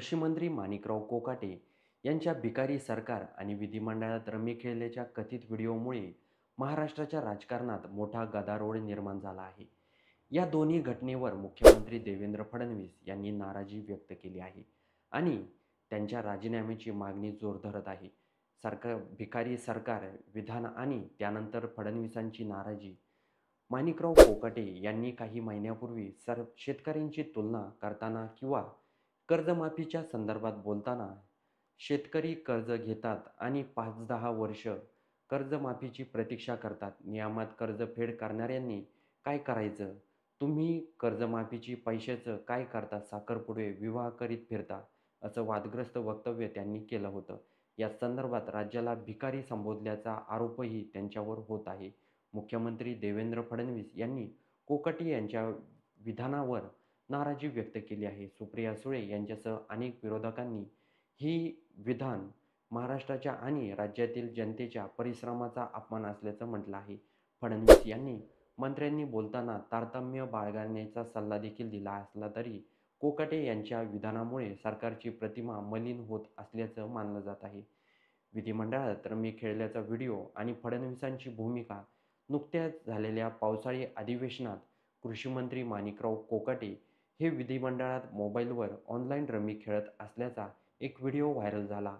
कृषी मंत्री माणिकराव कोकाटे यांच्या भिकारी सरकार आणि विधिमंडळात रमी खेळल्याच्या कथित व्हिडिओमुळे महाराष्ट्राच्या राजकारणात मोठा गदारोळ निर्माण झाला आहे. या दोन्ही घटनेवर मुख्यमंत्री देवेंद्र फडणवीस यांनी नाराजी व्यक्त केली आहे आणि त्यांच्या राजीनाम्याची मागणी जोर धरत आहे. भिकारी सरकार विधान आणि त्यानंतर फडणवीसांची नाराजी. माणिकराव कोकाटे यांनी काही महिन्यापूर्वी शेतकऱ्यांची तुलना करताना किंवा कर्जमाफीच्या संदर्भात बोलताना, शेतकरी कर्ज घेतात आणि 5-10 वर्ष कर्जमाफीची प्रतीक्षा करतात. नियमात कर्जफेड करणाऱ्यांनी काय करायचं? तुम्ही कर्जमाफीची पैशाचं काय करता? साखरपुडे, विवाह करीत फिरता, असं वादग्रस्त वक्तव्य त्यांनी केलं होतं. या संदर्भात राज्याला भिकारी संबोधल्याचा आरोपही त्यांच्यावर होत आहे. मुख्यमंत्री देवेंद्र फडणवीस यांनी कोकाटे यांच्या विधानावर नाराजी व्यक्त केली आहे. सुप्रिया सुळे यांच्यासह अनेक विरोधकांनी ही विधान महाराष्ट्राच्या आणि राज्यातील जनतेच्या परिश्रमाचा अपमान असल्याचं म्हटलं आहे. फडणवीस यांनी मंत्र्यांनी बोलताना तारतम्य बाळगण्याचा सल्ला देखील दिला असला तरी कोकाटे यांच्या विधानामुळे सरकारची प्रतिमा मलिन होत असल्याचं मानलं जात आहे. विधिमंडळात रमी खेळल्याचा व्हिडिओ आणि फडणवीसांची भूमिका. नुकत्याच झालेल्या पावसाळी अधिवेशनात कृषी मंत्री माणिकराव कोकाटे हे विधिमंडळात मोबाईलवर ऑनलाईन रमी खेळत असल्याचा एक व्हिडिओ व्हायरल झाला.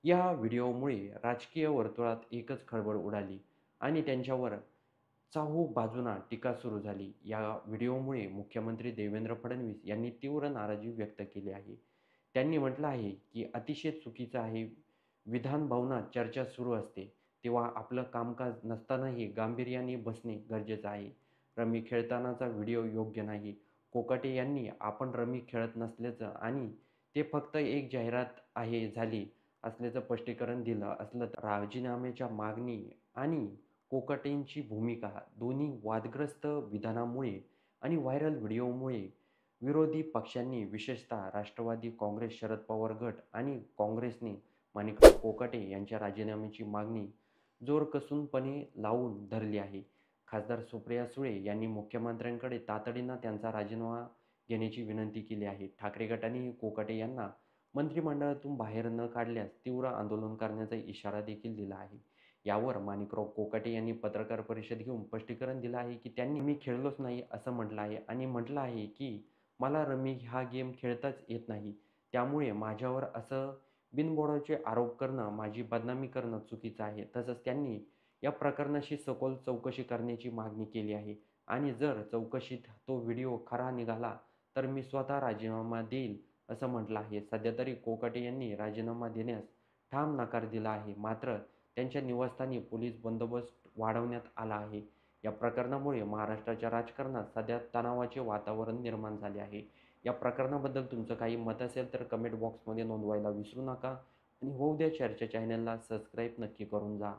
या व्हिडिओमुळे राजकीय वर्तुळात एकच खळबळ उडाली आणि त्यांच्यावर चाहूल बाजूंना टीका सुरू झाली. या व्हिडिओमुळे मुख्यमंत्री देवेंद्र फडणवीस यांनी तीव्र नाराजी व्यक्त केली आहे. त्यांनी म्हटलं आहे की अतिशय चुकीचं आहे. विधान भवनात चर्चा सुरू असते तेव्हा आपलं कामकाज नसतानाही गांभीर्याने बसणे गरजेचं आहे. रमी खेळतानाचा व्हिडिओ योग्य नाही. कोकाटे यांनी आपण रमी खेळत नसल्याचं आणि ते फक्त एक जाहिरात झाली असल्याचं स्पष्टीकरण दिलं असलं तर राजीनाम्याच्या मागणी आणि कोकाटेंची भूमिका दोन्ही वादग्रस्त विधानामुळे आणि व्हायरल व्हिडिओमुळे विरोधी पक्षांनी विशेषतः राष्ट्रवादी काँग्रेस, शरद पवार गट आणि काँग्रेसने माणिकराव कोकाटे यांच्या राजीनाम्याची मागणी जोरकसूनपणे लावून धरली आहे. खासदार सुप्रिया सुळे यांनी मुख्यमंत्र्यांकडे तातडीनं त्यांचा राजीनामा घेण्याची विनंती केली आहे. ठाकरे गटानेही कोकाटे यांना मंत्रिमंडळातून बाहेर न काढल्यास तीव्र आंदोलन करण्याचा इशारा देखील दिला आहे. यावर माणिकराव कोकाटे यांनी पत्रकार परिषद घेऊन स्पष्टीकरण दिलं आहे की त्यांनी मी खेळलोच नाही असं म्हटलं आहे आणि म्हटलं आहे की मला रमी हा गेम खेळताच येत नाही. त्यामुळे माझ्यावर असं बिनबुडाचे आरोप करणं, माझी बदनामी करणं चुकीचं आहे. तसंच त्यांनी या प्रकरणाची सखोल चौकशी करण्याची मागणी केली आहे आणि जर चौकशीत तो व्हिडिओ खरा निघाला तर मी स्वतः राजीनामा देईल असं म्हटलं आहे. सध्या तरी कोकाटे यांनी राजीनामा देण्यास ठाम नकार दिला आहे. मात्र त्यांच्या निवासस्थानी पोलीस बंदोबस्त वाढवण्यात आला आहे. या प्रकरणामुळे महाराष्ट्राच्या राजकारणात सध्या तणावाचे वातावरण निर्माण झाले आहे. या प्रकरणाबद्दल तुमचं काही मत असेल तर कमेंट बॉक्समध्ये नोंदवायला विसरू नका आणि होऊ द्या चर्चा चॅनलला सबस्क्राईब नक्की करून जा.